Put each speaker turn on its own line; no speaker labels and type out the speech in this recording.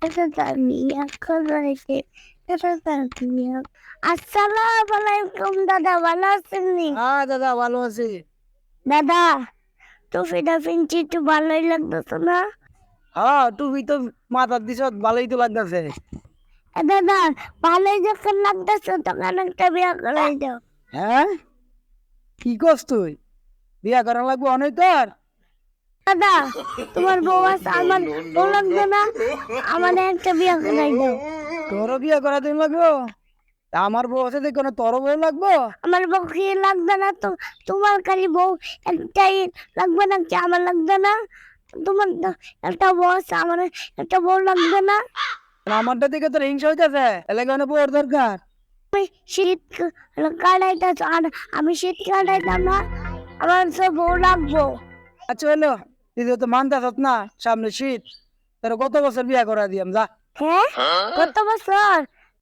এটা তানিয়া করেছে এটা তানিয়া। আসসালামু আলাইকুম দাদা, ভালো আছেন নি?
হ্যাঁ দাদা ভালো আছি।
দাদা, টুপিটা পিনছি একটু ভালোই লাগতেছে না?
হ্যাঁ টুপি তো মাথার দিছ ভালোই তো লাগতেছে।
দাদা, ভালোই যখন লাগতেছে তখন একটা বিয়া করাই দাও।
হ্যাঁ কি করছ তুই? বিয়া করা লাগবো অনেক তোর?
দাদা, তোমার বউ আছে, আমার বউ লাগবে না? আমার একটা বিয়া করাই দাও।
তোরও বিয়া করা দিন লাগবো? তা আমার বউ আছে দেখো না, তোরও বউ লাগবো?
আমার বউ কি লাগবে না? তো তোমার খালি বউ একটাই লাগবে না কি? আমার লাগবে না? তোমার তো একটা বউ আছে, আমার একটা বউ লাগবে না?
আর আমারটা দিকে তোর হিংসা হইতেছে, এলাকা বউর দরকার।
আমি শীত কাটাইতে, আর আমি শীত কাটাইতাম না, আমার সে বউ লাগবো।
আচ্ছা হলো, তুই তো মানতেছ না, সামনে শীত, তোর কত বছর বিয়া করা দিয়াম যা।
হ্যাঁ, কত বছর?